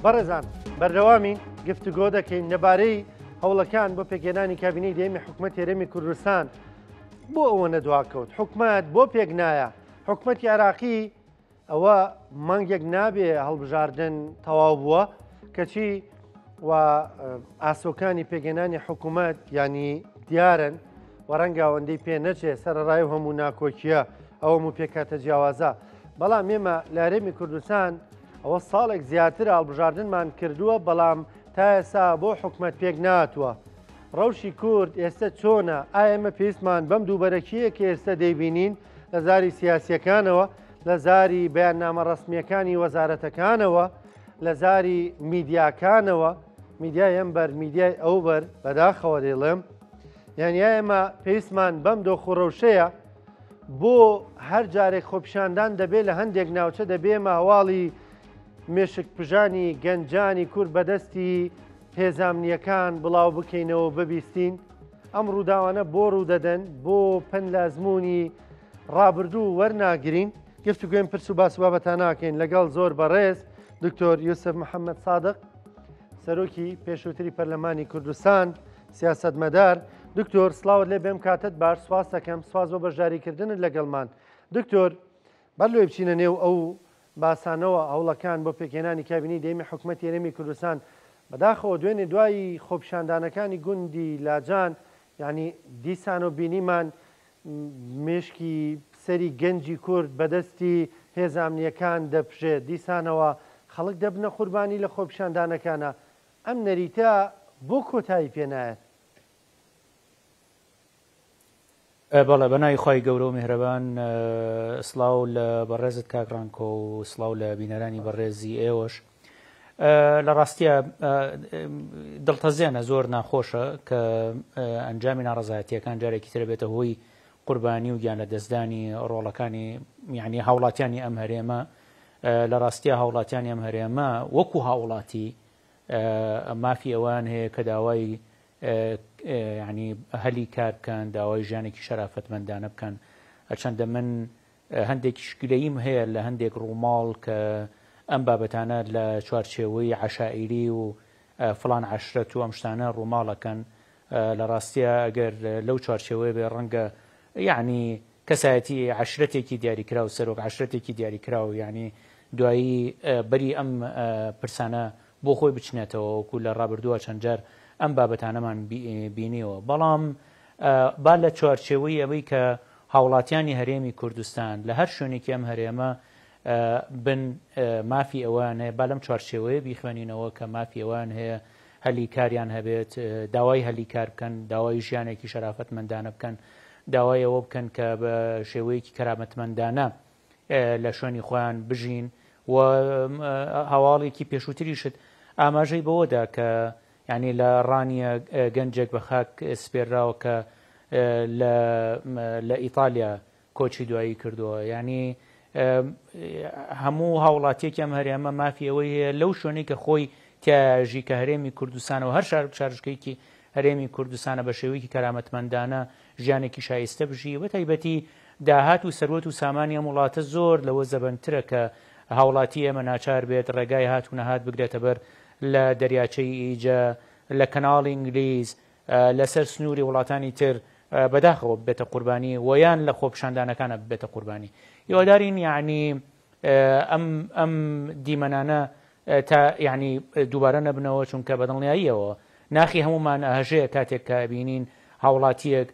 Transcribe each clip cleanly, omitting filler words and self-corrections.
بەڕێزان بەردەوامین گفتوگۆ دەکەین لەبارەی هەوڵەکان بۆ پێکهێنانی کابینەی دەیەمی حکوومەت هێرەمی کوردستان بۆ ئەوە نەدواکەوت حکوومەت بۆ پێک نایە حکوومەتی عراقی ئەوە مانگێک نابێ هەڵبژاردن تەواو بووە کەچی و ئاسۆکانی پێگەێنانی حکوومەت ینی دیارن و ڕەنگە ئەوەندەی پێ نەچێ سەرڕای و هەموو ناکۆکیە ئەوە و پێکاتە جیاوازە بەڵام ئێمە لە هەرێمی کوردستان ئەوە ساڵێک زیاتر هەڵبژاردنمان کردووە بەڵام تا ئێستا بۆ حکوومەت پێک ناتوە ڕەوشی کورد ئێستا چۆنە ئایا ئێمە پێویستمان بەم دووبەرەکیە کە ئێستا دەیبینین لە زاری سیاسیەکانەوە لە زاری بەیاننامە ڕەسمیەکانی وەزارەتەکانەوە لە زاری میدیاکانەوە میدیای ئەمبەر میدیای ئەوبەر بەداخەوە دێڵێم یعنی ئێمە پێویستمان بەم دۆخوڕەوشەیە بۆ هەر جارێک خۆپیشاندان دەبێت لە هەندێک ناوچە دەبێمە هەواڵی مێشک پژانی گەنجانی کورد بەدەستی هێزانامنیەکان بڵاو بکەینەوە ببیستین ئەم ڕووداوانە بۆ ڕوودەدەن بۆ پند لە ئەزمموی ڕابردوو وەرناگرین گفتوگوێن پرس و باس بابەتان ناکەین لەگەڵ زۆر بەڕێز دکتۆر یوسف محەممەد سادق سەرۆکی پێشووتری پەرلەمانی کوردستان سیاسەتمەدار دکتۆر سلااوت لێ بێم کاتت باش سواز دەکەم سواز بۆ بەشداریکردنت لەگەڵمان دکتۆر بەر لێ بچینە نێو ئەو باسانەوە هەوڵەکان بۆ پێکهێنانی کابینەی دەیەمی حکوومەتی هێرەمی کوردستان بەداخەوە دوێنێ دوایی خۆپیشاندانەکانی گوندی لاجان ینی دیسان و بینیمان مشکی سەری گەنجی کورد بەدەستی هێزانامنیەکان دەپژێت دیسانەوە خەڵک دەبنە قوربانی لە خۆپیشاندانەکانە ئەم نەریتە بۆ کۆتایی پێنایەت بەڵێ بەناوی خی گەورە و میهرەبان سڵاو لە بەڕێزت کاکڕانکۆ و سڵاو لە بینەرانی بەڕێزی ئێوەش لە ڕاستیە دڵتەزیانە زۆر ناخۆشە کە ئەنجامی ناڕەزایەتیەکان جارێکی تر بێتە هۆی قوربانی و گیان لە دەستدانی ڕۆڵەکانی یعنی هاوڵاتیانی ئەم هەرێمە لە ڕاستیە هاوڵاتیانی ئەم هەرێمە وەکو هاوڵاتی مافی ئەوان هەیە کە داوای ینی هەلی کار بکەن داوای ژیانێکی شەرافەتمەندانە بکەن هەرچەندە من هەندێکی شکلەییم هەیە لە هەندێک ڕووماڵ کە ئەم بابەتانە لە چوارچێوەی عەشائیری و فڵان عەشرەت و ئەم شتانە ڕووماڵەکەن لە ڕاستیە ئەگەر لەو چوارچێوەیە بێ ڕەنگە یعنی کەسایەتی عەشرەتێکی دیاریکرا و سەرۆک عەشرەتێکی دیاریکرا و یعنی دوایی بەری ئەم پرسانە بۆ خۆی بچنێتەوە وەکو لە ڕابردووە چەند جار ئەم بابەتانەمان بینیەوە بەڵام با لە چوارچێوەی ئەوەی کە هاوڵاتیانی هەرێمی کوردستان لە هەر شوێنێکی ئەم هەرێمە بن مافی ئەوان هەیە با لەم چوارچێوەیە بیخوێنینەوە کە مافی ئەوان هەیە هەلی کاریان هەبێت داوای هەلی کار بکەن داوای ژیانێکی شەرافەتمەندانە بکەن داوای ئەوە بکەن کە بە شێوەیەکی کەرامەتمەندانە لە شوێنی خۆیان بژین و هەواڵێکی پێشووتریشت ئاماژەی بەوەدا کە ینی لە ڕانیە گەنجێک بە خاک سپێراوە کە لە ئیتالیا کۆچی دوایی کردووە ینی هەموو هاوڵاتیەکی ئەم هەرێمە مافی ئەوەی هەیە لەو شوێنەی کە خۆی تیاژی کە هەرێمی کوردستانەوە هەر شارژکەیەکی هەرێمی کوردستانە بە شێوەیەکی کەرامەتمەندانە ژیانێکی شایستە بژی بە تایبەتی داهات و سەروەت و سامانی ئەم وڵاتە زۆر لەوە زەبەنترە کە هاوڵاتی ئێمە ناچار بێت ڕێگای هات و نەهات بگرێتە بەر لە دەریاچەی ئیجە لە کەناڵی ئینگلیز لەسەر سنووری وڵاتانی تر بەداخەوە بێتە قوربانی ویان لە خۆپیشاندانەکانە بێتە قوربانی هیوادارین یعنی ئەم دیمەنانە تا یعنی دووبارە نەبنەوە چونکە بەدڵنیاییەوە ناخی هەمومان ئاژەیە کاتێک کە بینین هاوڵاتیەک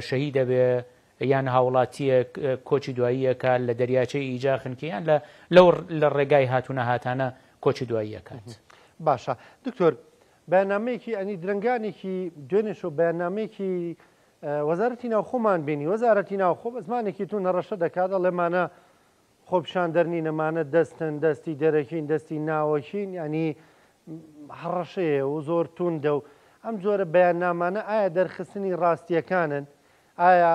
شەهید دەبێ یان هاوڵاتیەک کۆچی دواییەکە لە دەریاچەی ئیجا خنکیان لە ڕێگای هاتوونە هاتانە کۆچی دواییەکات باشە دکتۆر بەیاننامەیەکی ئەنی درنگانێکی دوێنێشەوە بەیاننامەیەکی وەزارەتی ناوخۆمان بینی وەزارەتی ناوخۆ بە زمانێکی تو نەڕەشە دەکات لەمانە خۆپیشاندەرنی نەمانە دەستن دەستی دەرەکەین دەستی ناوەکین ینی هەڕەشەیە و زۆر توندە و ئەم جۆرە بەیاننامانە ئایا دەرخستنی ڕاستیەکانن ئایا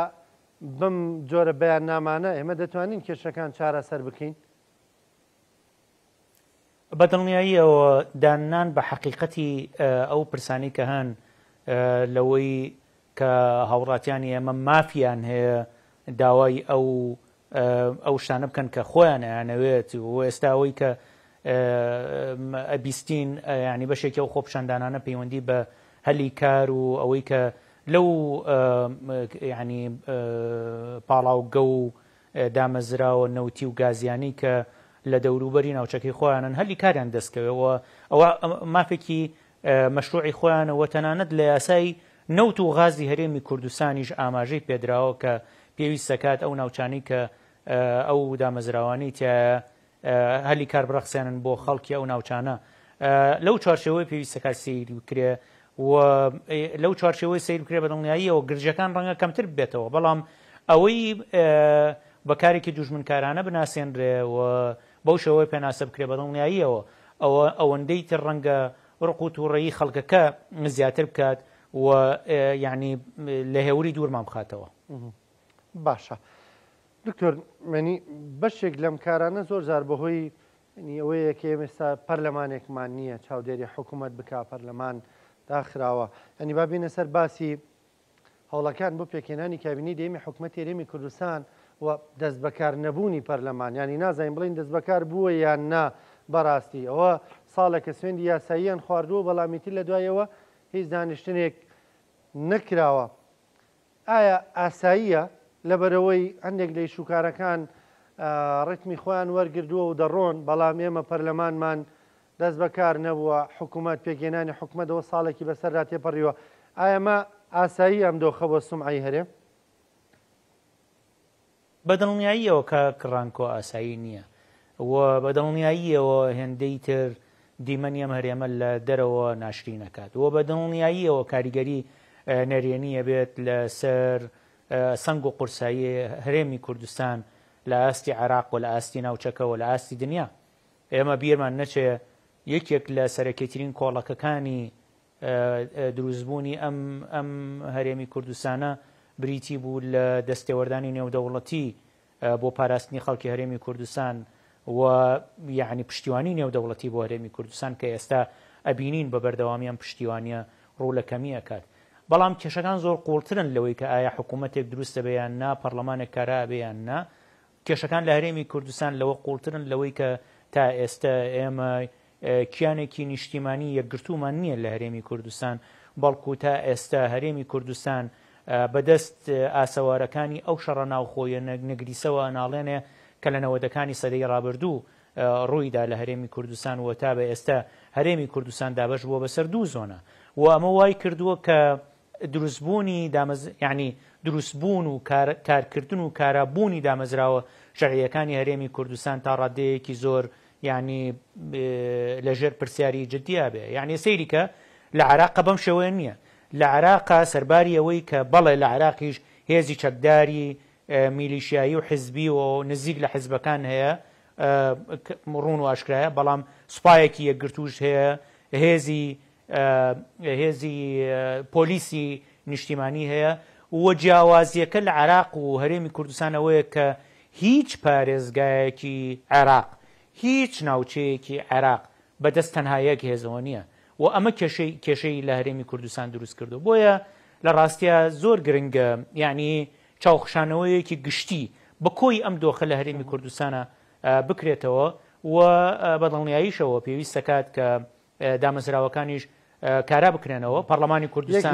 بم جۆرە بەیاننامانە ئێمە دەتوانین کێشەکان چارەسەر بکەین بەدڵنیاییەوە دانان بە حەقیقەتی ئەو پرسانی کە هەن لەوەی کە هاوڕاتیانی ئێمە مافیان هەیە داوای ئەو شتانە بکەن کە خۆیان ئەیانەوێت و ئێستا ئەوەی کە ئەبیستین ینی بەشێکی ئەو خۆپشاندانانە پەیوەندی بە هەلی کار و ئەوەی کە لەو ینی پاڵاوگە و دامەزراوە نەوتی و گازیانی کە لە دەوروبەری ناوچەکەی خۆیانن هەلی کاریان دەستکەوێەوە ئەوە مافێکی مەشروعی خۆیانەوە تەنانەت لە یاسای نەوت و غازی هەرێمی کوردستانیش ئاماژەی پێدراوە کە پێویستە کات ئەو ناوچانی کە ئەو دامەزراوانی تایە هەلی کار بڕەخسێنن بۆ خەڵکی ئەو ناوچانە لەو چوارچێوەی پێویستە کات سەیری بکرێ و لەو چوارچێوەی سیر بکرێ بە دڵنیاییەوە گرژەکان ڕەنگە کەمتر بێتەوە بەڵام ئەوەی بەکارێکی دوژمنکارانە بناسێنرێ و بەو شێوەی پێناسە بکرێ بە دڵنیاییەوە ئەوەندەی تر ڕەنگە ڕق و تووڕەیی خەڵکەکە زیاتر بکات و یعنی لە هێوری دوورمان بخاتەوە. باشە دکتۆر منی بەشێک لەم کارانە زۆر جار بەهۆی ئەوەیە کە ئێمێستا پەرلەمانێکمان نییە چاودێری حکوومەت بک پەرلەمان داخراوە ئەنی با بینە سەر باسی هەوڵەکان بۆ پێکێنانی کابینی دێمی حکوومەت هێرێمی کوردستان و دەست بەکار نەبوونی پەرلەمان ینی نازانین بڵین دەست بەکار بووە یان نا بەڕاستی ئەوە ساڵێکە سوێندی یاساییان خواردووە بەڵامیتر لە دوایەوە هیچ دانیشتنێک نەکراوە. ئایا ئاساییە لەبەرەوەی هەندێک لە شوکارەکان ڕێتمی خۆیان وەرگردووە و دەڕۆن بەڵام ئێمە پەرلەمانمان دەست بەکار نەبووە حکوومەت پێکێنانی حکوومەتەوە ساڵێکی بەسەردا تێپەڕیوە ئایا مە ئاسایی ئەم دۆخە بۆ سومعی هەرێم؟ بەدڵنیاییەوە کە کڕانکۆ ئاسایی نییە و بەدڵنیاییەوە هێندەی تر دیمەنی ئەم هەرێمە لە دەرەوە ناشری نەکات و بەدڵنیاییەوە کاریگەری نەرێنیە بێت لەسەر سنگ و قورسایی هەرێمی کوردستان لە ئاستی عێراق و لە ئاستی ناوچەکەەوە لە ئاستی دنیا. ئێمە بیرمان نەچێ یەکێک لە سەرەکیترین کۆڵەکەکانی دروستبوونی ئەم هەرێمی کوردستانە بریتی بوو لە دەستێوەردانی نێودەوڵەتی بۆ پاراستنی خەڵکی هەرێمی کوردستان و یعنی پشتیوانی نێودەوڵەتی بۆ هەرێمی کوردستان کە ئێستا ئەبینین بە بەردەوامیان پشتیوانیە ڕوو لە کەمی ئەکات. بەڵام کێشەکان زۆر قوڵترن لەوەی کە ئایا حکوومەتێک دروستە بەیان نا پەرلەمانێک کارا بەیان نا. کێشەکان لە هەرێمی کوردستان لەوە قوڵترن لەوەی کە تا ئێستا ئێمە کیانێکی نیشتیمانی یەکگرتومان نییە لە هەرێمی کوردستان بەڵکو تا ئێستا هەرێمی کوردستان بەدەست ئاسەوارەکانی ئەو شەڕە ناوخۆیە نەگریسەوە ناڵێنێ کە لە نەوەدەکانی سەدەی ڕابردوو ڕوویدا لە هەرێمی کوردستان و تا بە ئێستا هەرێمی کوردستان دابەش بووە بەسەر دوو زۆنە و ئەمە وای کردووە کە دروستبوونی ینی دروستبوون و کارکردن و کارابوونی دامەزراوە شەڕیەکانی هەرێمی کوردستان تا ڕادەیەکی زۆر ینی لەژێر پرسیاری جددیا بێ یعنی سەیری کە لە عێراق بەم شێوەیە نییە. لە عێراقا سەرباری ئەوەی کە بەڵێ لە عێراقیش هێزی چەکداری میلیشیایی و حزبی و نزیک لە حزبەکان هەیە ڕوون و ئاشکرایە بەڵام سوپایەکی یەکگرتوش هەیە هێزی پۆلیسی نیشتیمانی هەیە و جیاوازیەکە لە عێراق و هەرێمی کوردستان ئەوەیە کە هیچ پارێزگایەکی عێراق هیچ ناوچەیەکی عێراق بەدەست تەنها یەک هێزەوە نییە و ئەمە کێشەی لە هەرێمی کوردستان دروست کردو بۆیە لە ڕاستیە زۆر گرنگە یعنی چاوخشانەوەیەکی گشتی بە کۆی ئەم دۆخە لە هەرێمی کوردستانە بکرێتەوە و بەدڵنیاییشەوە پێویستە کات کە دامەزراوەکانیش کارا بکرێنەوە پەرلەمانی کوردستان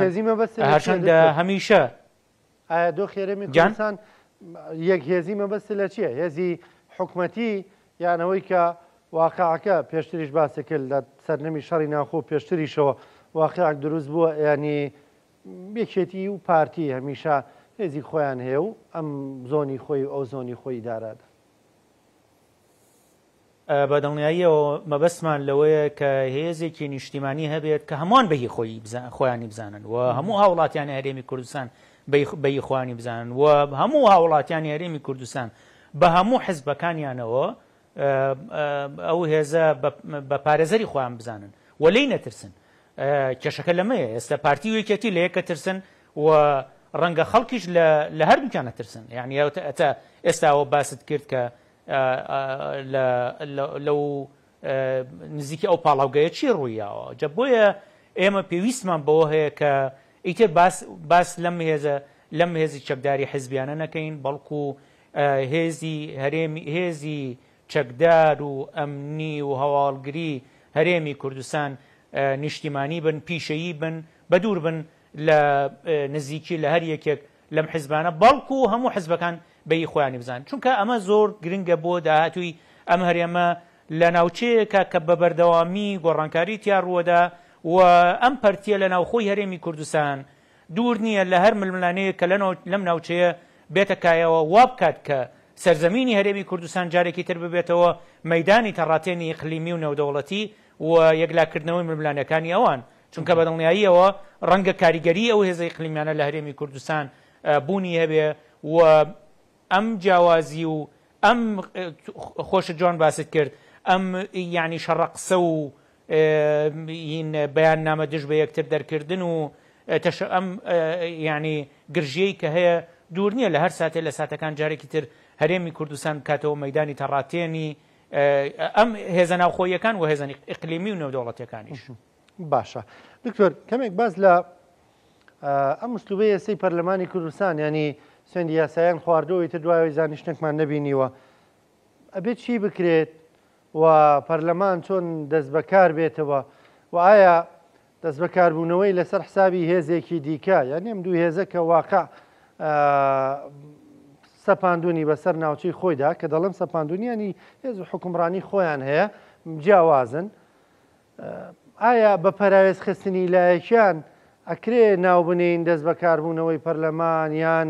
هەرچەندە هەمیشە ئایا دۆخی هەرێمی کوردستان یەک هێزی مەبەستی لە چییە؟ هێزی حکوومەتی یانەوەی کە واقعەکە پێشتریش باسی کرد لە سەرنەمی شەڕی ناوخۆ پێشتریشەوە واقعەک دروست بووە ینی یەکێتی و پارتی هەمیشە هێزی خۆیان هەیە و ئەم زۆنی خۆی و ئەو زۆنی خۆی دارادا. بەدڵنیاییەوە مەبەستمان لەوەیە کە هێزێکی نیشتیمانی هەبێت کە هەمووان بەهی خۆیانی بزانن و هەموو هاوڵاتیانی هەرێمی کوردستان بەهی خۆیانی بزانن و هەموو هاوڵاتیانی هەرێمی کوردستان بە هەموو حزبەکانیانەوە ئەو هێزە بە پارێزەری خۆیان بزانن و لێی نەترسن. کێشەکە لەمەیە ئێستا پارتی و یەکێتی لە یەکە ترسن و ڕەنگە خەڵکیش لە هەردووکیانە ترسن یعنی ئێستاەوە باست کرد کە لەو نزیکی ئەو پاڵاوگەیە چی ڕوویاوە جە بۆیە ئێمە پێویستمان بەوە هەیە کە ئیتر باس لەم هێزی چەکداری حزبیانە نەکەین بەڵکو هێزی چەکدار و ئەمنی و هەواڵگری هەرێمی کوردستان نیشتیمانی بن، پیشەیی بن، بەدوور بن لە نزیکی لە هەر یەکێک لەم حیزبانە، بەڵکو و هەموو حیزبەکان بەی خۆیانی بزان، چونکە ئەمە زۆر گرنگە بۆ داهاتووی ئەم هەرێمە لە ناوچەیەکە کە بە بەردەوامی گۆڕانکاری تیا ڕووەدا و ئەم پەرتیە لە ناوخۆی هەرێمی کوردستان دوور نییە لە هەر ململانەیە کە لەم ناوچەیە بێتەکایەوە وا بکات کە سەرزەمینی هەرێمی کوردستان جارێکی تر ببێتەوە مەیدانی تەڕاتێنی ئیقلیمی و نێودەوڵەتی و یەکلاکردنەوەی ململانەکانی ئەوان، چونکە بەدڵنیاییەوە ڕەنگە کاریگەری ئەو هێزە ئیقلیمیانە لە هەرێمی کوردستان بوونی هەبێ و ئەم جیاوازی و ئەم خۆشە جوان باست کرد، ئەم یعنی شەڕەقسە و بەیان نامە دژ بە یەکتر دەرکردن و ئەم یعنی گرژیەی کە هەیە دوور نییە لە هەر ساتێ لە ساتەکان جارێکی تر هەرێمی کوردستان بکاتەوە مەیدانی تەڕاتێنی ئەم هێزە ناوخۆیەکان و هێزە ئیقلیمی و نێودەوڵەتیەکانیش. باشە دکتۆر کەمێک باز لە ئەم مستوبەی یاسای پەرلەمانی کوردستان ینی سوێندی یاساییان خواردەوەی تر دوای زانیشتێکمان نەبینیوە، ئەبێت چی بکرێت و پەرلەمان چۆن دەست بەکار بێتەوە و ئایا دەست بەکاربوونەوەی لەسەر حسابی هێزێکی دیکە یعنی ئەم دوو هێزە کە واقع سەپاندونی بەسەر ناوچەی خۆیدا کە دەڵم سەپاندونیانی هێز و حکومڕانی خۆیان هەیە جیاوازن، ئایا بە پەراوێز خستنی لایەکیان ئەکرێ ناوبنین دەست بەکاربوونەوەی پەرلەمان یان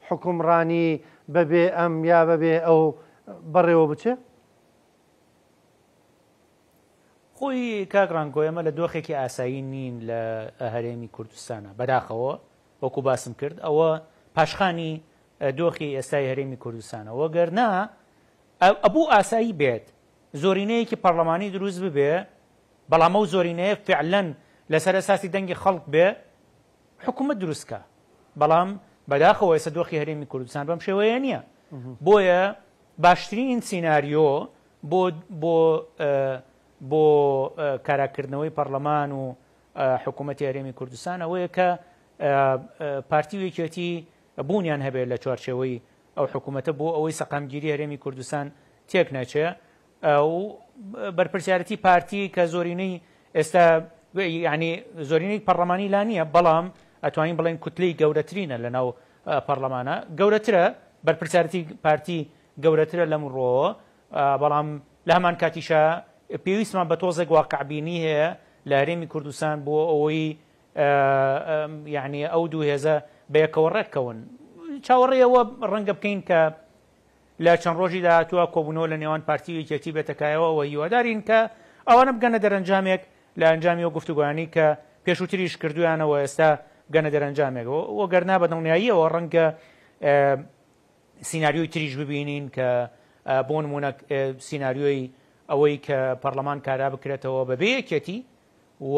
حکومڕانی بەبێ ئەم یا بەبێ ئەو بەڕێوە بچێ؟ خۆی کاگڕانگۆ ئێمە لە دۆخێکی ئاسایی نین لە هەرێمی کوردستانە، بەداخەوە وەکو باسم کرد ئەوە پاشخانی دۆخی ئێستای هەرێمی کوردستانە، وەگەرنا ئەبوو ئاسایی بێت زۆرینەیەکی پەرلەمانی دروست ببێ، بەڵام ئەو زۆرینەیە فعلەن لەسەر ئەساسی دەنگی خەڵک بێ حکوومەت دروستکە، بەڵام بەداخەوە ئێستا دۆخی هەرێمی کوردستان بەم شێوەیە نییە، بۆیە باشترین سیناریۆ بۆ کاراکردنەوەی پەرلەمان و حکوومەتی هەرێمی کوردستان ئەوەیە کە پارتی و یەکێتی بوونیان هەبێت لە چوارچێوەی ئەو حکوومەتە بۆ ئەوەی سەقامگیری هەرێمی کوردستان تێک ناچێ و بەرپرسیارەتی پارتی کە زۆرینەی ئێستا یعنی زۆرینەی پەرلەمانی لا نییە، بەڵام ئەتوانین بڵێن کوتلەی گەورەترینە لە ناو پەرلەمانە، گەورەترە بەرپرسیارەتی پارتی گەورەترە لەم ڕۆوە، بەڵام لە هەمان کاتیشە پێویستمان بە تۆزێک واقعبینی هەیە لە هەرێمی کوردستان بۆ ئەوەی یعنی ئەو دوو هێزە بەیەکەوە ڕێککەون. چاوەڕێەوە ڕەنگە بکەین کە لە چەند ڕۆژی داهاتووە کۆبوونەوە لە نێوان پارتی و یەکێتی بێتەکایەوە و هیوادارین کە ئەوانە بگەنە دەرەنجامێک لە ئەنجامی و گفتوگویانی کە پێشووتریش کردویانەوە ئێستا گەنە دەرەنجامێک وەگەرنا بە دڵنیاییەوە ڕەنگە سیناریۆی تریش ببینین کە بۆ نمونە سیناریۆی ئەوەی کە پەرلەمان کارا بکرێتەوە بەبێ یەکێتی و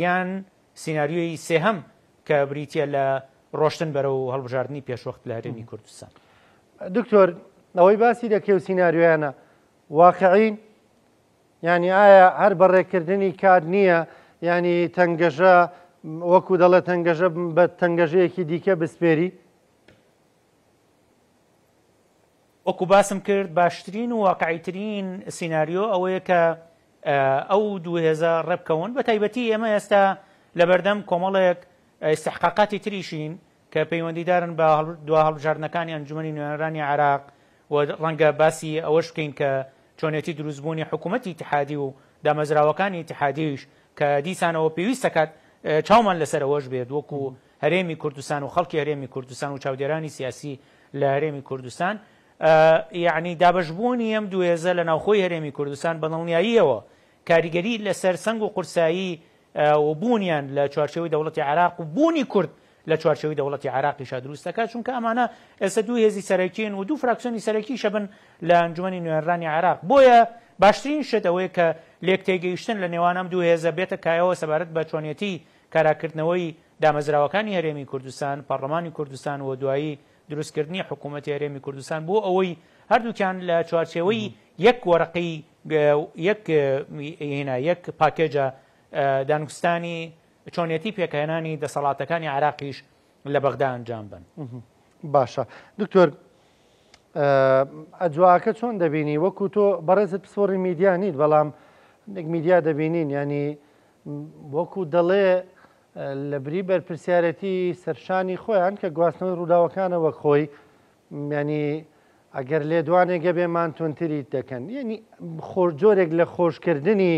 یان سیناریۆی سێهەم کە بریتە لە ڕۆشتن بەرە و هەڵبژاردننی پێشوەخت لە هەرێمی کوردستان. دکتۆر ئەوەی باسی دەکەی و سیناریۆیانە واقعین ینی ئایا هەر بەڕێکردنی کار نییە ینی تەنگەژە وەکو دەڵێت تەنگەژە بە تەنگەژەیەکی دیکە بسپێری؟ وەکو باسم کرد باشترین و واقعیترین سیناریۆ ئەوەیە کە ئەو دوو هێزە ڕێبکەون، بە تایبەتی ئێمە ئێستا لە بەردەم کۆمەڵێک استحقاقاتی تریشین کە پەیوەندیدارن بە دوا هەڵبژاردنەکانی ئەنجومەنی نوێنەرانی عێراق و ڕەنگە باسی ئەوەش بکەین کە چۆنێتی دروستبوونی حکوومەتی اتحادی و دامەزراوەکانی اتحادیش کە دیسانەوە پێویست دەکات چاومان لەسەر ئەوەش بێت وەکو هەرێمی کوردستان و خەڵکی هەرێمی کوردستان و چاودێرانی سیاسی لە هەرێمی کوردستان، یعنی دابەشبوونی ئەم دوو هێزە لە ناوخۆی هەرێمی کوردستان بە دڵنیاییەوە کاریگەری لەسەر سنگ و قورسایی و بوونیان لە چوارچێوەی دەوڵەتی عێراق و بوونی کورد لە چوارچێوەی دەوڵەتی عێراقیشا دروست دەکات، چونکە ئەمانە ئێستا دوو هێزی سەرەکیین و دوو فراکسیۆنی سەرەکی شەبن لە ئەنجومەنی نوێنەرانی عێراق، بۆیە باشترین شت ئەوەیە کە لێک تێگەیشتن لە نێوان ئەم دوو هێزە بێتە کایەوە سەبارەت بە چۆنیەتی کاراکردنەوەی دامەزراوەکانی هەرێمی کوردستان، پەرلەمانی کوردستان و دوایی دروستکردنی حکوومەتی هەرێمی کوردستان بۆ ئەوەی هەردووکیان لە چوارچێوەی یەک وەرەقی یەک پاکێجە دانوستانی چۆنیەتی پێکهێنانی دەسەڵاتەکانی عێراقیش لە بەغدا ئەنجام بن. باشە دکتۆر ئەجواکە چۆن دەبینی وەکو تۆ بەڕێزت پسپۆڕی میدیا نیت بەڵام میدیا دەبینین ینی وەکو دەڵێ لە بری بەرپرسیارەتی سەرشانی خۆیان کە گواستنەوەی ڕووداوەکانە وەک خۆی ینی ئەگەر لێدوانێگە بێمان تونتری دەکەن یعنی جۆرێک لە خۆشکردنی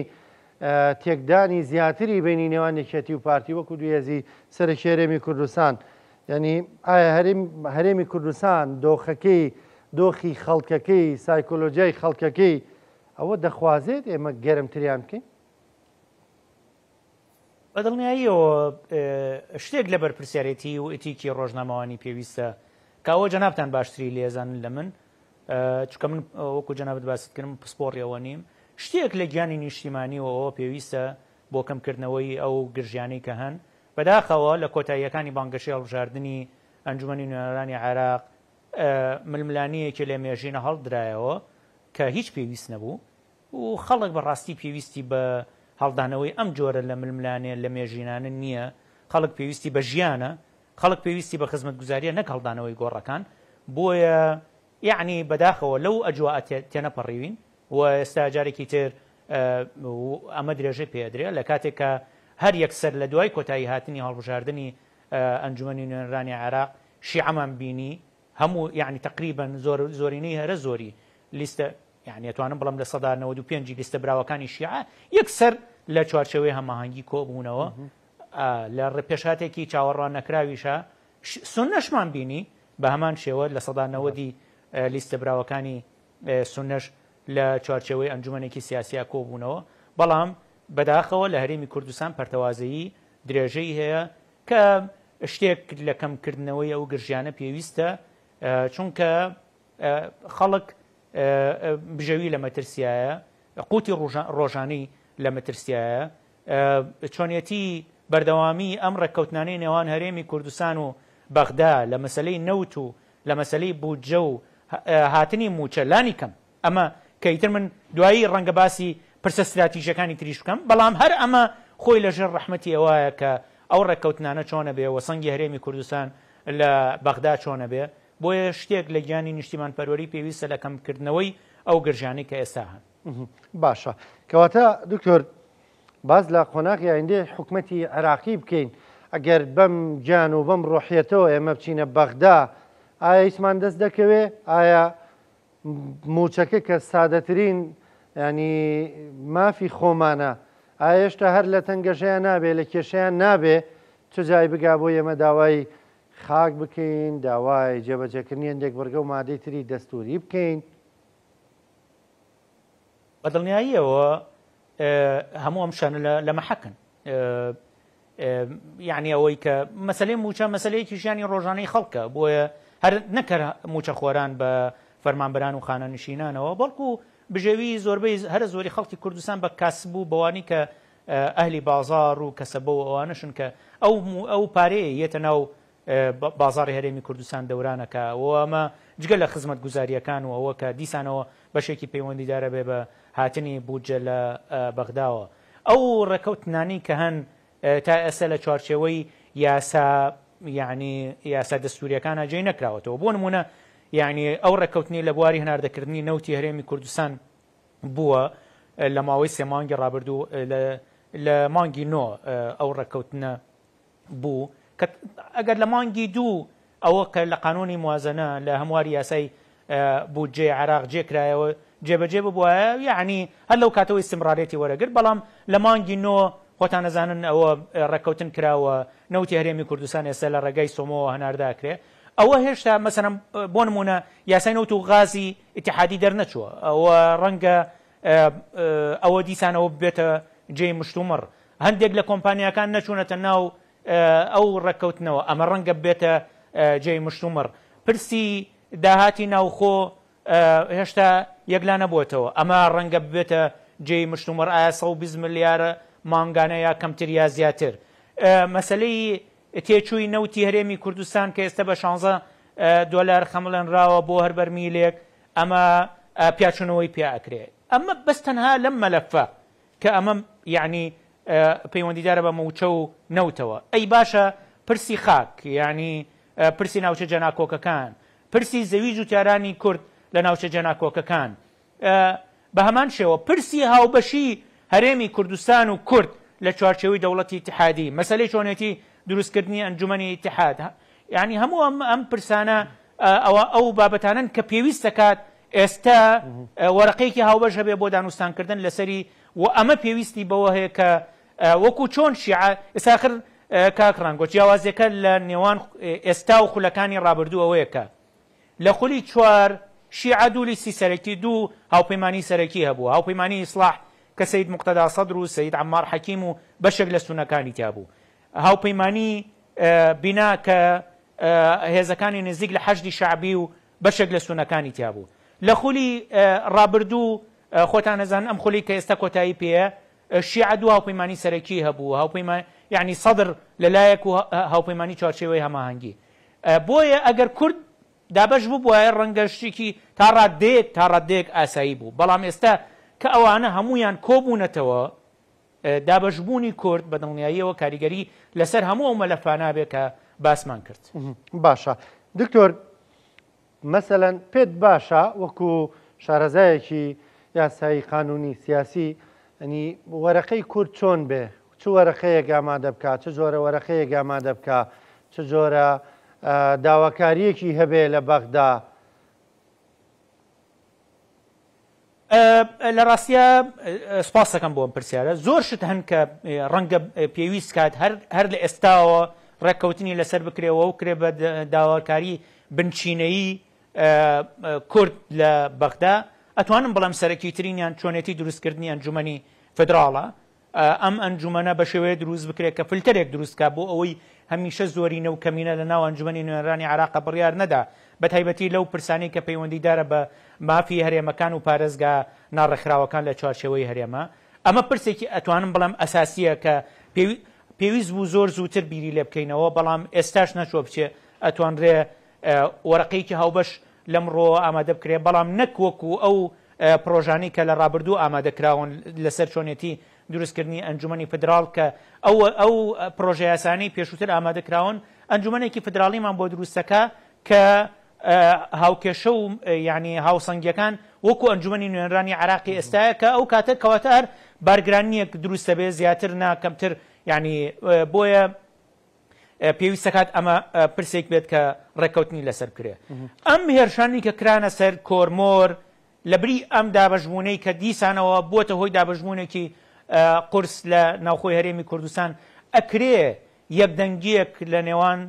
تێکدانی زیاتری بینی نێوان یەکێتی و پارتی وەکو دوێزی سەرکی هەرێمی کوردستان ینی ئایا هەرێمی کوردستان دۆخەکەی دۆخی خەڵکەکەی سایکۆلۆژیای خەڵکەکەی ئەوە دەخوازێت ئێمە گەرمتریان بکەین بەدڵنیاییەوە شتێک لە بەرپرسیارەتی و ئەتیکی ڕۆژنامەوانی پێویستە کاوە جەنابتان باشتری لێزانن لە من چکە من وەکو جەنابەت باستکردم پسپۆڕیەوە نیم شتێک لە گیانی نیشتیمانیەوە پێویستە بۆ کەمکردنەوەی ئەو گرژیانەی کە هەن بەداخەوە لە کۆتاییەکانی بانگەشەی هەڵبژاردننی ئەنجومەنی نوێنەرانی عێراق ململانیەکی لە مێژینە هەڵدرایەوە کە هیچ پێویست نەبوو و خەڵک بەڕاستی پێویستی بە هەڵدانەوەی ئەم جۆرە لە ململانێ لە مێژینانە نییە خەڵک پێویستی بە ژیانە خەڵک پێویستی بە خزمەتگوزاریە نەک هەڵدانەوەی گۆڕەکان بۆیە یعنی بەداخەوە لەو ئەجواء تێنەپەڕیوین و ئێستا جارێکی تر ئەمە درێژەی پێدرێ لە کاتێک کە هەر یەکسەر لە دوای کۆتایی هاتنی هەڵبژاردننی ئەنجومەنی نوێنەرانی عێراق شیعەمان بینی هەموو یعنی تقریبن زۆرینەی هەرە زۆری لیستە یعنی ئەتوانم بڵم لە 95 لیستە براوەکانی شیعە یەکسەر لە چوارچەوەی هەماهەنگی کۆبوونەوە لە ڕێپێشاتێکی چاوەڕوان نەکراویشە سونەشمان بینی بە هەمان شێوە لە 90 لیستە براوەکانی سونەش لە چوارچەوەی ئەنجومەنێکی سیاسیا کۆبوونەوە بەڵام بەداخەوە لە هەرێمی کوردستان پەرتەوازەیی درێژەی هەیە کە شتێک لە کەمکردنەوەی ئەو گرژیانە پێویستە چونکە خەڵک بژەوی لە مەترسیایە قوتی ڕۆژانەی لە مەترسیایە چۆنیەتی بەردەوامی ئەم ڕێککەوتنانەی نێوان هەرێمی کوردستان و بەغدا لە مەسلەی نەوت و لە مەسلەی بودجە و هاتنی موچەلانی کەم ئەمە کەیتر من دوایی ڕەنگە باسی پرسە استراتیژیەکانی تریش بکەم بەڵام هەر ئەمە خۆی لەژێر ڕەحمەتی ئەوایە کە ئەو ڕێککەوتنانە چۆنە بێ وەسەنگی هەرێمی کوردستان لە بەغدا چۆنە بێ بۆیە شتێک لە گیانی نیشتیمان پەروەری پێویستە لە کەمکردنەوەی ئەو گرژانەی کە ئێستا هەن باشە کەواتە دکتۆر باز لە قۆناغی ئایندێ حکومەتی عێراقی بکەین ئەگەر بەم گیان و بەم ڕۆحیەتەوە ئێمە بچینە بەغدا ئایا هیچمان دەست دەکەوێ ئایا موچەکە کە سادەترین ینی مافی خۆمانە ئایا هێشتا هەر لە تەنگەشەیان نابێ لە کێشەیان نابێ چ جای بگا بۆ ئێمە داوای خاک بکەین داوای جێبەجێکردنی هەندێک بەرگە و مادەی تری دەستوری بکەین بەدڵنیاییەوە هەموو ئەم شانە لە مەحەکن یعنی ئەوەی کە مەسلەی موچە مەسلەیەکی ژیانی ڕۆژانەی خەڵکە بۆیە هەر نەکەر موچە خۆران بە فەرمانبەران و خانە نشینانەوە بەڵکو بژێوی زۆربەی هەرە زۆری خەڵکی کوردستان بە کاسبوو بەوانی کە ئەهلی بازار و کەسەبە و ئەوانشن کە ئەو پارەیە یێتە ناو بازاری هەرێمی کوردستان دەورانەکە و ئەمە جگە لە خزمەت گوزاریەکان و ئەوە کە دیسانەوە بەشێکی پەیوەندیدارە بێ بە هاتنی بودجە لە بەغداوە ئەو ڕێکەوتنانی کە هەن تا ئێستا لە چوارچێوەی یاسا یعنی یاسا دەستوریەکانە جێی نەکراوەتەوە بۆ نمونە یعنی ئەو ڕێکەوتنی لە بواری هەناردەکردنی نەوتی هەرێمی کوردستان بووە لە ماوەی سێ مانگی ڕابردوو لە مانگی نۆ ئەو ڕێکەوتنە بوو کە ئەگەر لە مانگی دوو ئەوە کە لە قانونی موازنە لە هەمواری یاسای بودجێ عێراق جێکرایەوە جێبەجێ ببووە یعنی هەر لەو کاتەوە ئیستیمڕارێتی وەرەگرت بەڵام لە مانگی نۆ خۆتان نەزانن ئەوە ڕێکەوتن کراوە نەوتی هەرێمی کوردستان ئێستا لە ڕێگای سۆمەوە هەنارداکرێ ئەوە هێشتا مەسەرەن بۆ نمونە یاسای نەوت و غازی ئیتیحادی دەرنەچووە ئەوە ڕەنگە ئەوە دیسانەوە بێتە جێی مشتومڕ هەندێک لە کۆمپانیەکان نەچوونەتە ناو ئەو ڕێکەوتنەوە ئەمە ڕەنگە بێتە جێی مشتومڕ پرسی داهاتی ناوخۆ هێشتا یەکلا نەبووەتەوە ئەمە ڕەنگە بێتە جێی مشتومڕ ئایا 120 ملیارە مانگانە یا کەمتر یا زیاتر مەسلەی تێچووی نەوتی هەرێمی کوردستان کە ئێستا بە 16 دۆلار خەمڵێنراوە بۆ هەر بەرمیلێک ئەمە پیاچوونەوەی پیاکرێ ئەمە بەس تەنها لەم مەلەفە کە ئەمە یعنی پەیوەندیدارە بە موچە و نەوتەوە ئەی باشە پرسی خاک یعنی پرسی ناوچە جەناکۆکەکان پرسی زەوی جوتیارانی کورد لە ناوچە جەناکۆکەکان. بە هەمان شێوە پرسی هاوبەشی هەرێمی کوردستان و کورد لە چوارچێوەی دەوڵەتی اتحادی، مەسەلەی چۆنێتی دروستکردنی ئەنجومەنی اتحاد، یعنی هەموو ئەم پرسانە ئەو بابەتانن کە پێویست دەکات ئێستا وەرەقەیەکی هاوبەش هەبێ بۆ دانوستانکردن لەسەری، و ئەمە پێویستی بەوە هەیە کە وەکو چۆن شیعە ئێستاخر کاکڕانگۆ جیاوازیەکە لە نێوان ئێستا و خولەکانی ڕابردوو ئەوەیە کە لە خولی چوار شیعە دوو لیستی سەرەکی دوو هاوپەیمانی سەرەکی هەبوو، هاوپەیمانی ئیسلاح کە سەید مقتەدا سەدر و سەید عەمار حەکیم و بەشێک لە سونەکانی تیا بوو، هاوپەیمانی بینا کە هێزەکانی نزیک لە حەشدی شەعبی و بەشێک لە سونەکانی تیا بوو. لە خولی ڕابردوو خۆتان نەزان ئەم خولی کە ئێستا کۆتایی پێیە شیعە دوو هاوپەیمانی سەرەکی هەبوو، هاوپەیمانی یعنی سەدر لەلایەک و هاوپەیمانی چوارچێوەی هەماهەنگی. بۆیە ئەگەر کورد دابەش بوو بۆیە ڕەنگە شتێکی تا ڕادێک ئاسایی بوو، بەڵام ئێستا کە ئەوانە هەمویان کۆبوونەتەوە دابەشبوونی کورد بە دڵنیاییەوە کاریگەری لەسەر هەموو ئەو مەلەفانە بێ کە باسمان کرد. باشە دکتۆر، مەسەلەن پێت باشە وەکو شارەزایەکی یاسایی قانونی سیاسی ئەنی وەرەقەی کورد چۆن بێ، چ وەرەقەیەک ئامادە بکات، چ جۆرە وەرەقەیەک ئامادە بکات، چ جۆرە داواکاریەکی هەبێ لە بەغدا؟ لە ڕاستیە سپاس دەکەم بۆ ئەم پرسیارە. زۆر شت هەن کە ڕەنگە پێویست کات هەر لە ئێستاوە ڕێککەوتنی لەسەر بکرێەوە و کرێ بە داواکاری بنچینەیی کورد لە بەغدا. ئەتوانم بەڵام سەرەکی ترینیان چۆنێتی دروستکردنی ئەنجومەنی فدراڵە، ئەم ئەنجومەنە بە شێوەیە دروست بکرێت کە فلتەرێک دروستکە بۆ ئەوەی هەمیشە زۆرینە و کەمینە لە ناو ئەنجومەنی نوێنەرانی عێراق بڕیار نەدا، بە تایبەتی لەو پرسانی کە پەیوەندیدارە بە مافی هەرێمەکان و پارێزگا ناڕێکخراوەکان لە چوارچێوەی هەرێمە. ئەمە پرسێکی ئەتوانم بەڵام ئەساسیە کە پێویست بوو زۆر زووتر بیری لێ بکەینەوە، بەڵام ئێستاش نەچوە بچێ ئەتوانرێ وەرەقەیەکی هاوبەش لەمڕۆ ئامادە بکرێ، بەڵام نەک وەکو ئەو پرۆژانی کە لە ڕابردوو ئامادەکراون لەسەر چۆنێتی دروستکردنی ئەنجومەنی فدراڵ کە ئەو پرۆژە یاسانی پێشووتر ئامادەکراون. ئەنجومەنێکی فدراڵیمان بۆ دروستەکە کە هاوکێشە و یعنی هاوسەنگیەکان وەکو ئەنجومەنی نوێنەرانی عێراقی ئێستایە کە ئەو کاتە کەواتە هەر بارگرانیەک دروستە بێ زیاتر ناکەمتر، یعنی بۆیە پێویست دەکات ئەمە پرسێک بێت کە ڕێککەوتنی لەسەر بکرێ. ئەم هێرشانی کە کرانە سەر کۆرمۆر لەبری ئەم دابەشبوونەی کە دیسانەوە بۆتە هۆی دابەشبوونێکی قورس لە ناوخۆی هەرێمی کوردستان، ئەکرێ یەکدەنگیەک لە نێوان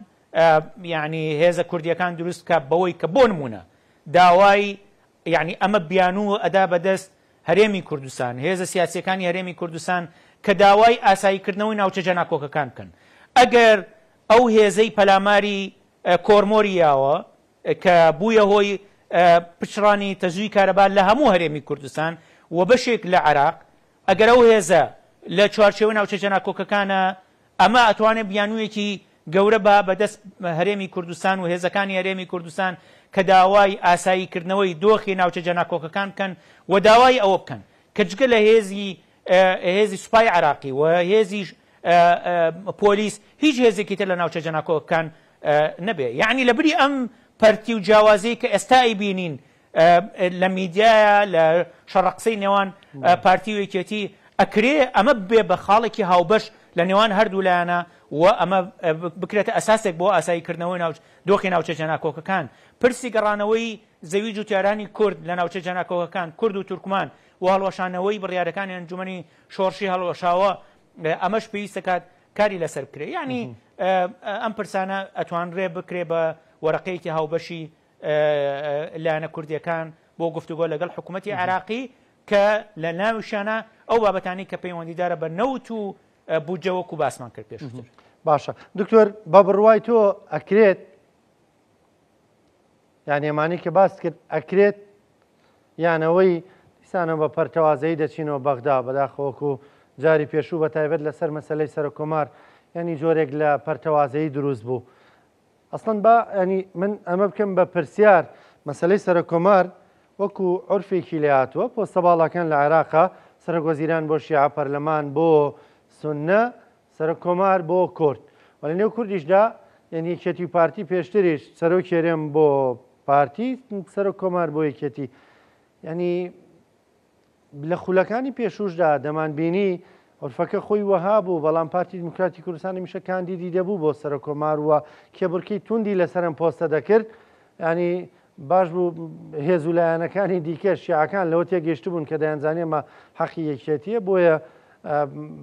یعنی هێزە کوردیەکان دروست کە بەوەی کە بۆ نمونە داوای یعنی ئەمە بیانوو ئەدا بەدەست هەرێمی کوردستان، هێزە سیاسیەکانی هەرێمی کوردستان کە داوای ئاساییکردنەوەی ناوچە جەناکۆکەکان بکەن. ئەگەر ئەو هێزەی پەلاماری کۆرمۆری یاوە کە بوویە هۆی پچڕانی تەزووی کارەبا لە هەموو هەرێمی کوردستان و بەشێک لە عێراق، ئەگەر ئەو هێزە لە چوارچێوەی ناوچە جەناکۆکەکانە، ئەمە ئەتوانێت بیانوویەکی گەورە بە بەدەست هەرێمی کوردستان و هێزەکانی هەرێمی کوردستان کە داوای ئاساییکردنەوەی دۆخی ناوچە جەناکۆکەکان بکەن و داوای ئەوە بکەن کە جگە لە هێزی سوپای عێراقی و هێزی پۆلیس هیچ هێزێکی تر لە ناوچە جەناکۆکەکان نەبێ. یعنی لەبری ئەم پەرتی و جیاوازەی کە ئێستای بینین لە میدیایە لە شەڕەقسەی نێوان پارتی و یەکێتی، ئەکرێ ئەمە بێ بە خاڵێکی هاوبەش لە نێوان هەردوو لایەنە و ئەمە بکرێتە ئەساسێک بۆ ئاساییکردنەوەی دۆخی ناوچە جەناکۆکەکان. پرسی گەڕانەوەی زەوی جوتیارانی کورد لە ناوچە جەناکۆکەکان، کورد و تورکمان و هەڵوەشانەوەی بڕیارەکانی ئەنجومەنی شۆڕشی هەڵوەشاوە، ئەمەش پێویست دەکات کاری لەسەر بکرێ. یعنی ئەم پرسانە ئەتوانرێ بکرێ بە وەرەقەیەکی هاوبەشی لایەنە کوردیەکان بۆ گفتوگۆ لەگەڵ حکوومەتی عێراقی کە لە ناویشانە ئەو بابەتانی کە پەیوەندیدارە بە نەوت و بودجەوەکو باسمان کرد پێشتر. باشە دکتۆر، بە بڕوای تۆ ئەکرێت یان ئێمانی کە باس کرد ئەکرێت یانەوەی دیسانە بە پەرتەوازەیی دەچینەوە بەغدا بەداخەوەکو جاری پێشوو بە تایبەت لەسەر مەسەلەی سەرۆکۆمار، ینی جۆرێک لە پەرتەوازەیی دروست بوو. ئەسڵەن بە ینی من ئەمە بکەم بە پرسیار مەسەلەی سەرۆکۆمار وەکو عورفێکی لێ هاتووە پۆستە باڵەکان لە عێراقا، سەرۆکوەزیران بۆ شیعە، پەرلەمان بۆ سوننە، سەرۆکۆمار بۆ کورد. وە لە نێو کوردیشدا یعنی یەکێتی پارتی پێشتریش سەرۆکی هەرێم بۆ پارتی سەر کۆمار بۆ یەکێتی ینی لە خولەکانی پێشوشدا دەمانبینی عرفەکە خۆی وەها بوو بەڵام پارتی دموکراتی کوردستان هەمیشە کاندیدی دەبوو بۆ سەر کۆمار وە کێبڕکەی توندی لەسەرم پۆستە دەکرد ینی باش بوو هێز و لایەنەکانی دیکە شیعەکان لەوە تێگەیشت بوون کە دەیانزانێمە حەقی یەکێتیە بۆیە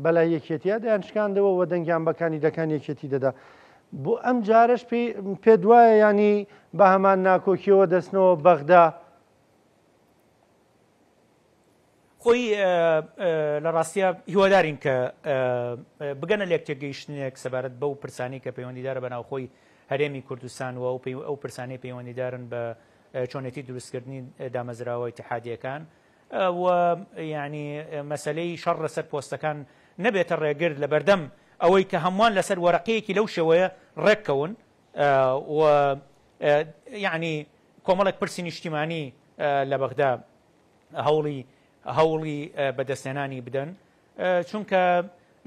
بەلای یەکێتیە دەیانشکاندەوە و دەنگیان بەکانی دەکان یەکێتی دەدا بۆ ئەم جارش پێ دوایە ینی بە هەمان ناکۆکیەوە دەستنەوە بەغدا خۆی لە ڕاستیە هیوادارین کە بگەنە لێک تێگەیشتنێک سەبارەت بەو پرسانی کە پەیوەندیدارە بەناو خۆی هەرێمی کوردستان و ئەو پرسانەی پەیوەندیدارن بە چۆنێتی دروستکردنی دامەزراوە ئیتیحادیەکان و ینی مەسلەی شەڕ لەسەر پۆستەکان نەبێتە ڕێگرد لە بەردەم ئەوەی کە هەمووان لەسەر وەرەقەیەکی لەو شێوەیە ڕێککەون و یعنی کۆمەڵێک پرسی نیشتیمانی لە بەغدا هەوڵی بەدەستێنانی بدەن چونکە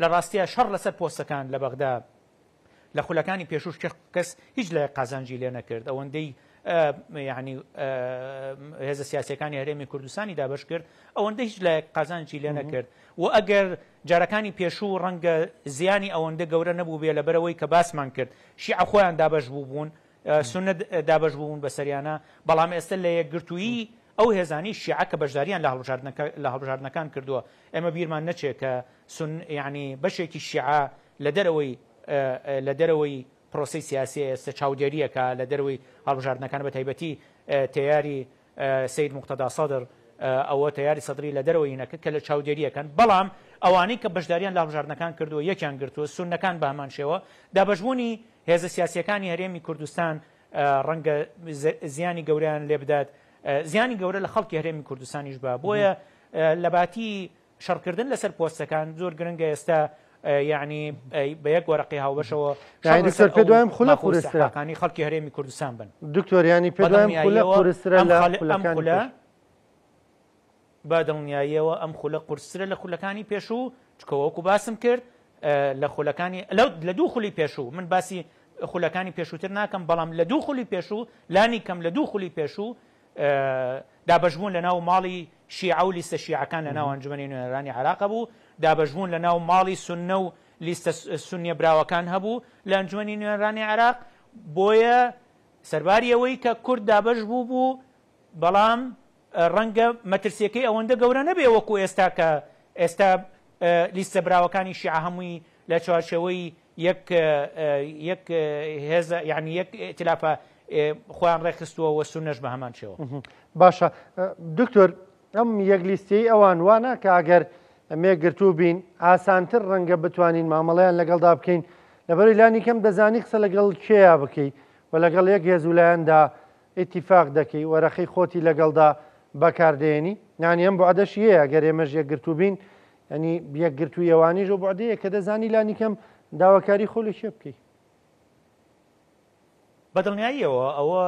لە ڕاستیە شەڕ لەسەر پۆستەکان لە بەغدا لە خولەکانی پێشوش کەس هیچ لە قازانجی لێ نەکرد ئەوەندەی ینی هێزە سیاسەکانی هەرێمی کوردستانی دابش کرد ئەوەندە هیچ لە قازانجی لێ نەکرد و ئەگەر جارەکانی پێشوو ڕەنگە زیانی ئەوەندە گەورە نەبوو بێ لە بەرەوەی کە باسمان کرد شیعە خۆیان دابش بوو بوون سونەت دابش بوون بەسەریانە بەڵام ئێستا لە یەکگرتوویی ئەو هێزانی شیعە کە بەشداریان لە هەڵبژاردنەکان کردووە ئێمە بیرمان نەچێت کە ینی بەشێکی شیعە لە دەرەوەی پرۆسی سیاسی ئێستا چاودێریەکە لە دەروی هەڵبژاردنەکان بە تایبەتی تیاری سید مقتەدا سەدر ئەوە تیاری سەدری لە دەرەوەی هینەکە کە لە چاودێریەکەن بەڵام ئەوانەی کە بەشداریان لە هەڵبژاردنەکان کردووە یەکیان گرتووە سونەکان بە هەمان شێوە دابەشبوونی هێزە سیاسیەکانی هەرێمی کوردستان ڕەنگە زیانی گەوریان لێ بدات زیانی گەورە لە خەڵکی هەرێمی کوردستانیش بە بۆیە لە باتی شەڕکردن لەسەر پۆستەکان زۆر گرنگە ئێستا یعنی بە یەک وەرەقی هاوبەشەوە دکتۆر پێ دواییم خولە قورستراکانی خەڵکی هەرێمی کوردستان بن دکتۆر ینی پێ دواییم خولە قورسترە لە خولەکانی بە دڵنیاییەوە ئەم خولە قورسترە لە خولەکانی پێشوو چکەوەکو باسم کرد لە خولەکانی لە دوو خولی پێشوو من باسی خولەکانی پێشووتر ناکەم بەڵام لە دوو خولی پێشوو لانی کەم لە دوو خولی پێشوو دابەشبوون لە ناو ماڵی شیعە و لیستە شیعەکان لە ناو ئەنجومەنی نوێنەرانی عێراق بوو دابەشبوون لە ناو ماڵی سونە و لیستە سونیە براوەکان هەبوو لە ئەنجومەنی نوێنەرانی عێراق بۆیە سەرباری ئەوەی کە کورد دابەش بوو بەڵام ڕەنگە مەترسیەکەی ئەوەندە گەورە نەبێ وەکو ئێستا کە ئێستا لیستە براوەکانی شیعە هەمووی لە چوارچێوەی یەک هێزە یعنی یەک ئێتلافە خۆیان ڕێکخستووە وە سونەش بە هەمان شێوە باشە دکتۆر ئەم یەک لیستەی ئەوان وانە کە ئەگەر ئەمێ گرتوو بین ئاسانتر ڕەنگە بتوانین مامەڵەیان لەگەڵدا بکەین لەبەری لانی کەم دەزانی قسە لەگەڵ کێیا بکەیت و لەگەڵ یەک هێزولایەندا ئیتیفاق دەکەی وەرەقەی خۆتی لەگەڵدا بەکاردێنی نانی ئەم بۆعدەش هەیە گەر ئێمەش یەک گرتوو بین ینی یەک گرتووی ئەوانیش و بۆعدەیە کە دەزانی لانی کەم داواکاری خۆ لە شێ بکەیت بەدڵنیاییەوە ئەوە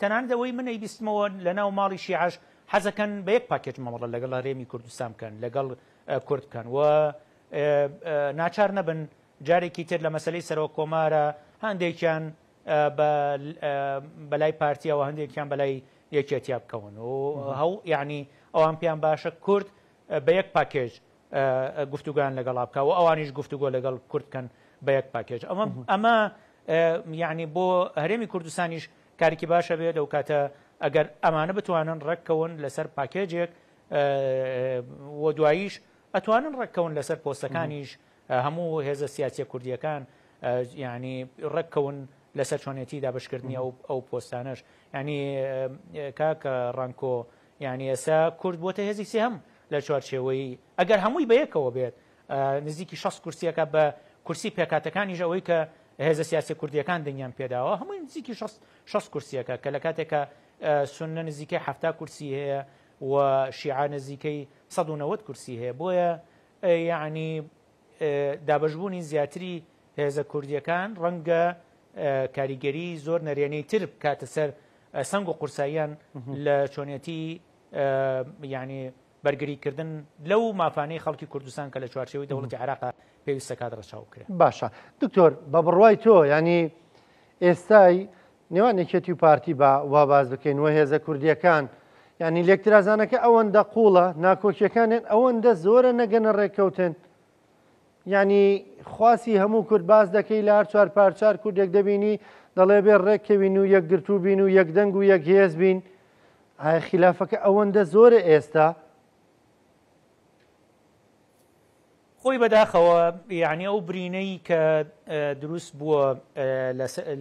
تەنانەت ئەوەی من ئەیبیستمەوە لە ناو ماڵی شیعەش حەزەکەن بە یەک پاکێج مەمەڵە لەگەڵ هەرێمی کوردستان بکەن لەگەڵ کورد بکەن و ناچار نەبن جارێکی تر لە مەسلەی سەرۆک کۆمارە هەندێکیان بەلای پارتیەوە هەندێکیان بەلای یەکێتیا بکەون و هەو یعنی ئەوان پێیان باشە کورد بە یەک پاکێج گفتوگویان لەگەڵا بکەوە ئەوانیش گفتوگۆ لەگەڵ کورد بکەن بە یەک پاکێج ئەمە یعنی بۆ هەرێمی کوردستانیش کارێکی باشە بێت ئەو کاتە ئەگەر ئەمانە بتوانن ڕێککەون لەسەر پاکێجێک و دواییش ئەتوانن ڕێککەون لەسەر پۆستەکانیش هەموو هێزە سیاسی کوردیەکان یعنی ڕێککەون لەسەر چۆنێتی دابشکردنی ئەو پۆستانش ینی کاکە ڕانکۆ یعنی ئێستا کورد بۆتە هێزی سێهەم لە چوارچێوەی ئەگەر هەمووی بەیەکەوە بێت نزیکی 60 کورسیەکە بە کورسی پێکاتەکانیش ئەوەی کە هێزە سیاسی کوردیەکان دنیان پێداوە هەمووی نزیکی 60 کورسیەکە کە لە کاتێکە سونە نزیکەی 70 کورسی هەیە و شیعە نزیکەی 190 کورسی هەیە بۆیە یعنی دابەشبوونی زیاتری هێزە کوردیەکان ڕەنگە کاریگەری زۆر نەرێنەی تر بکاتە سەر سەنگ و قورساییان لە چۆنێتی یعنی بەرگریکردن لەو مافانەی خەڵکی کوردستان کە لە چوارچێوەی دەوڵەتی عێراق پێویستە کات ڕەچاو کرێت باشە دکتۆر بە بڕوای تۆ ینی ئێستای نێوانێکێتی و پارتی بە وا باز بکەین وە هێزە کوردیەکان ینی لێکترازانەکە ئەوەندە قوڵە ناکۆکیەکانێن ئەوەندە زۆرە نەگەنە ڕێککەوتن ینی خواسی هەموو کورد باز دەکەی لە هەر چوار پارچار کوردێک دەبینی دەڵێ بێ ڕێککەوین و یەکگرتوو بین و یەکدەنگ و یەک هێز بین ئایا خلافەکە ئەوەندە زۆرە ئێستا خۆی بەداخەوە یعنی ئەو برینەی کە دروست بووە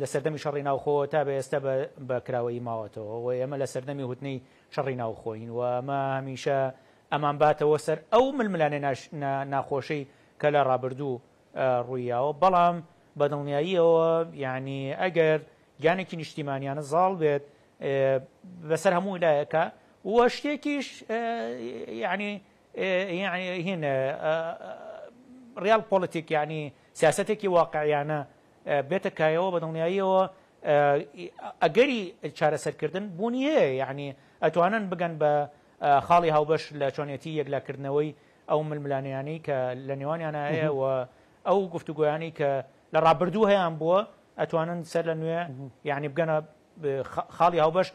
لە سەردەمی شەڕی ناوخۆ تا بە ئێستا بەکراوەی ماوەتەوە و ئێمە لە سەردەمی هوتنەی شەڕی ناوخۆین و ئەمە هەمیشە ئەمان باتەوە سەر ئەو ململانێ ناخۆشەی کە لە ڕابردوو ڕوویاوە بەڵام بەدڵنیاییەوە یعنی ئەگەر گیانێکی نیشتیمانیانە زاڵ بێت بەسەر هەموو لایەکە وە شتێکیش یعنی هین ریال پۆلیتیک ینی سیاسەتێکی واقعیانە بێتە کایەوە بەدڵنیاییەوە ئەگەری چارەسەرکردن بوونی هەیە یعنی ئەتوانن بگەن بە خاڵی هاوبەش لە چۆنێتی یەکلاکردنەوەی ئەو ململانیانی کە لە نێوانیانە هەیە و ئەو گفتوگویانی کە لە ڕابردوو هەیەیان بووە ئەتوانن سەر لە نوێ یعنی بگەنە خاڵی هاوبەش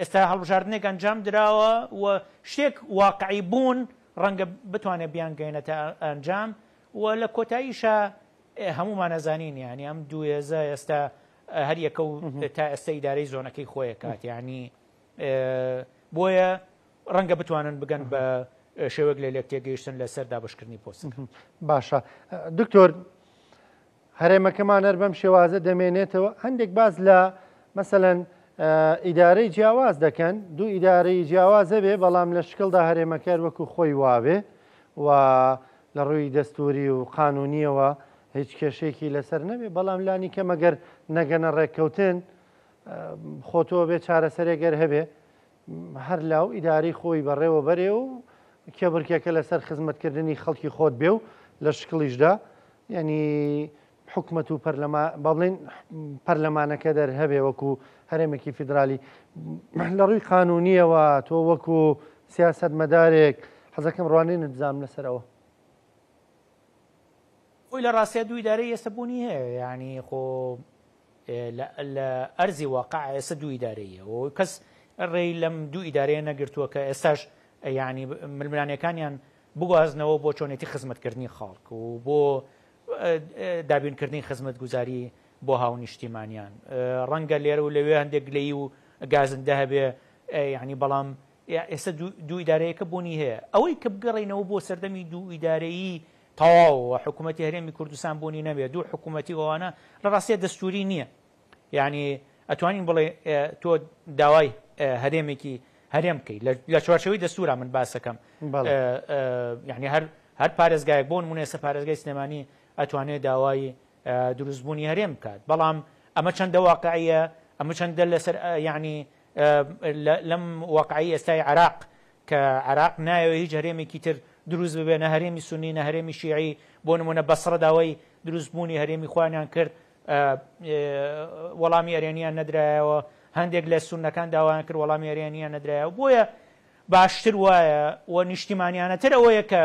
ئێستا هەڵبژاردنێک ئەنجام درراوە و شتێک واقعی بوون ڕەنگە بتوانێت بیان گەینەتە ئەنجام و لە کۆتاییشە هەمومان نەزانین ینی ئەم دوو هێزە ئێستا هەر یەکە و تا ئێستا ئیدارەی زۆنەکەی خۆیە کات ینی بۆیە ڕەنگە بتوانن بگەن بە شێوەک لە لێک تێگەیشتن لەسەر دابشکردنی پۆست باشە دکتۆر هەرێمەکەمان هەر بەم شێوازە دەمێنێتەوە هەندێک باز لە مەسەلەن ئیدارەی جیاواز دەکەن دوو ئیدارەی جیاوازە بێ بەڵام لە شکلدا هەرێمەکە وەکو خۆی وابێ و لە ڕووی دەستوری و قانونیەوە هیچ کێشێکی لەسەر نەبێ بەڵام لانی کە مەگەر نەگەنە ڕێککەوتن خۆتەوە بێ چارەسەرێگەر هەبێ هەر لاو ئیداری خۆی بەڕێوە بەرێ و کێبڕکێکە لەسەر خزمەتکردنی خەڵکی خۆت بێ و لە شکڵیشدا ینی حکومەت و بەڵێن پەرلەمانەکە دەرهەبێ وەکو هەرێمێکی فیدرالی لە ڕووی قانونیەوە تۆ وەکو سیاست مەدارێک حەزەکەم ڕوانێ نتزام لەسەرەوە خۆی لە ڕاستە دوو ئیدارەی ئێستا بوونی هەیە ینی خۆ لە ئەرزی واقع ئێستا دوو ئیدارەیە و کەس ڕێی لەم دوو ئیدارەیە نەگرتووە کە ئێستاش ینی ململانەکانیان بگوازنەوە بۆ چۆنێتی خزمەتکردنی خەڵک و بۆ دابینکردنی خزمەت گوزاری بۆ هاو نیشتیمانیان ڕەنگە لێرە و لەوێ هەندێک گلەی و گازندە هەبێ یعنی بەڵام ئێستا دوو ئیدارەیەکە بوونی هەیە ئەوەی کە بگەڕێنەوە بۆ سەردەمی دوو ئیدارەیی تەواو حکوومەتی هەرێمی کوردستان بوونی نەبێت دوو حکوومەتی ئەوانە لە ڕاستیە دەستوری نییە یعنی ئەتوانین بڵێ تۆ داوای هەرێمێکی هەرێم بکەیت لە چوارچەوەی دەستورە من باسەکەم یعنی هەر پارێزگایەک بۆ نمونە ئێستا پارێزگای سلێمانی ئەتوانێت داوای دروستبوونی هەرێم بکات بەڵام ئەمە چەندە واقعیە ئەمە چەندە لەسەر ینی لەم واقعی ئێستای عراق کە عراق نایەوە هیچ هەرێمێکی تر دروست ببێ نە هەرێمی سونی نە هەرێمی شیعی بۆ نمونە بەسڕە داوای دروستبوونی هەرێمی خۆیان کرد وەڵامی ئەرێنیان نەدرایەوە هەندێک لە سونەکان داوایان کرد وەڵامی ئەرێنیان نەدرایەوە بۆیە باشتر وایە و نیشتیمانیانەتر ئەوەیە کە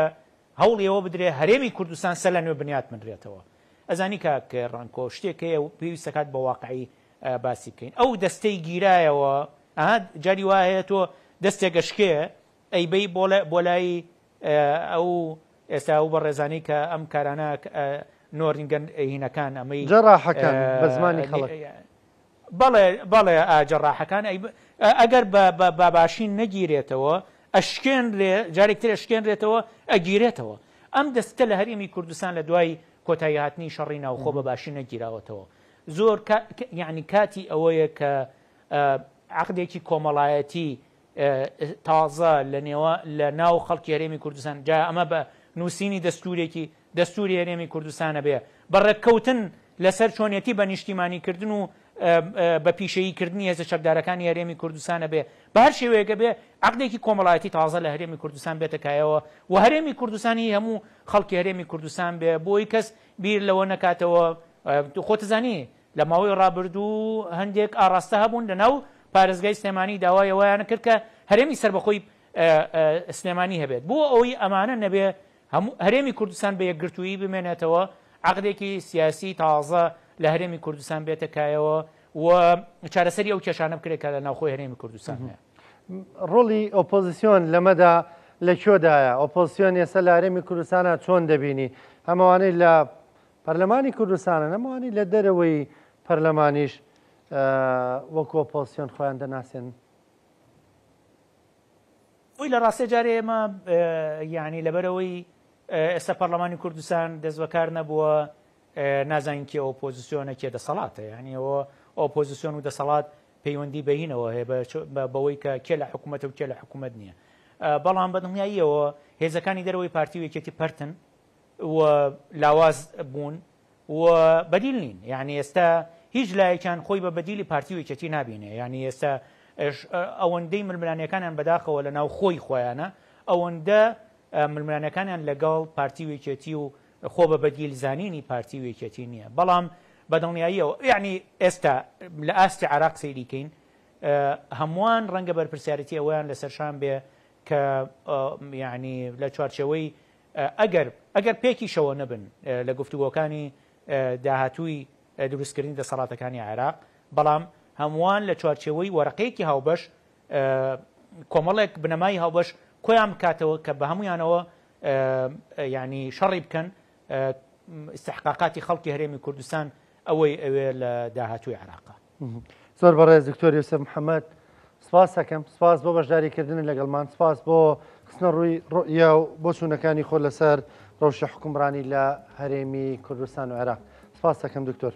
هەوڵیەوە بدرێ هەرێمی کوردستان سەر لە نوێ بنیات منرێتەوە ئەزانی کاکە ڕەنکۆ شتێکەیە و پێویستە کات بە واقعی باسی بکەین ئەو دەستەی گیرایەوە جاری وایە تۆ دەستێک گەشکەیە ئەیبەی بۆ لای ئەو ئێستا و بە ڕێزانی کە ئەم کارانە نۆرینگەن هینەکان ئەمەی جەڕاحەکان بە زمانی خەڵک بەڵێ جەڕاحەکان ئەگەر بە باشین نەگیرێتەوە ئەشکێنرێ جارێکتر ئەشکێنرێتەوە ئەگیرێتەوە ئەم دەستە لە هەرێمی کوردستان لە دوای کۆتایی هاتنی شەڕی ناوخۆ بە باشی نەگیراوەتەوە زۆر یعنی کاتی ئەوەیە کە عقدێکی کۆمەڵایەتی تازە لە ناو خەڵکی هەرێمی کوردستان جا ئەمە بە نووسینی دەستوری هەرێمی کوردستانە بێ بەڕێککەوتن لەسەر چۆنێتی بە نیشتیمانیکردن و بە پیشەییکردنی هێزە چەکدارەکانی هەرێمی کوردستانە بێ بە هەر شێوەیەکە بێ عقدێکی کۆمەڵایەتی تازە لە هەرێمی کوردستان بێتەکایەوە و هەرێمی کوردستانی هەموو خەڵکی هەرێمی کوردستان بێ بۆی کەس بیر لەوە نەکاتەوە خۆتزانی لە ماوەی ڕابردوو هەندێک ئاڕاستە هەبوون لەناو پارێزگای سلێمانی داوایەوەیان کرد کە هەرێمی سربەخۆی سلێمانی هەبێت بۆ ئەوەی ئەمانە نەبێ هەرێمی کوردستان بە یەکگرتووی بمێنێتەوە عقدێکی سیاسی تازە لە هەرێمی کوردستان بێتەکایەوە و چارەسەری ئەو کێشانە بکرێت کە لە ناوخۆی هەرێمی کوردستان هەیە. ڕۆڵی ئۆپۆزیسیۆن لەمەدا لەکوێدایە؟ ئۆپۆزیسیۆن ئێستا لە هەرێمی کوردستانە چۆن دەبینی؟ هەمووانەی لە پەرلەمانی کوردستانە، هەمووانی لە دەرەوەی پەرلەمانیش وەکو ئۆپۆزیسیۆن خۆیان دەناسێن؟ خۆی لە ڕاستە جارێ ئێمە یعنی لەبەرەوەی ئێستا پەرلەمانی کوردستان دەست بەکار نەبووە نازانین کێ ئۆپۆزیسیۆنە کێ دەسەڵاتە، یعنی ئەوە ئۆپۆزیسیۆن و دەسەڵات پەیوەندی بەهینەوە هەیە بەوەی کە کێ لە حکوومەت و کێ لە حکوومەت نییە. بەڵام بەدڵنیاییەوە هێزەکانی دەرەوەی پارتی و یەکێتی پەرتن و لاواز بوون و بەدیل نین، یعنی ئێستا هیچ لایەکان خۆی بە بەدیلی پارتی و یەکێتی نابینێ، یعنی ئێستا ئەوەندەی ململانیەکانیان بەداخەوە لە ناو خۆی خۆیانە، ئەوەندە ململانەکانیان لەگەڵ پارتی و یەکێتی و خۆ بە بەدیل زانینی پارتی و یەکێتی نییە. بەڵام بەدڵنیاییەوە یعنی ئێستا لە ئاستی عراق سەیریکەین هەمووان ڕەنگە بەرپرسیارەتی ئەویان لەسەرشان بێ کە یعنی لە چوارچەوەی ئەگەر پێکیشەوە نەبن لە گفتوگۆکانی داهاتووی دروستکردنی دەسەڵاتەکانی عێراق، بەڵام هەمووان لە چوارچەوەی وەرەقەیەکی هاوبەش کۆمەڵێک بنەمای هاوبەش کۆیان بکاتەوە کە بە هەمویانەوە یعنی شەڕی بکەن استحقاقاتی خەڵکی هەرێمی کوردستان ئەوەی ئەوێ لە داهاتووی عێراقە. زۆر بەڕێز دکتۆر یوسف محەممەد، سپاس دەکەم، سپاس بۆ بەشداریکردن لەگەڵمان، سپاس بۆ خستنە ڕووی ڕۆیا و بۆ چوونەکانی خۆ لەسەر ڕەوشە حکومڕانی لە هەرێمی کوردستان و عێراق. سپاس دەکەم دکتۆر.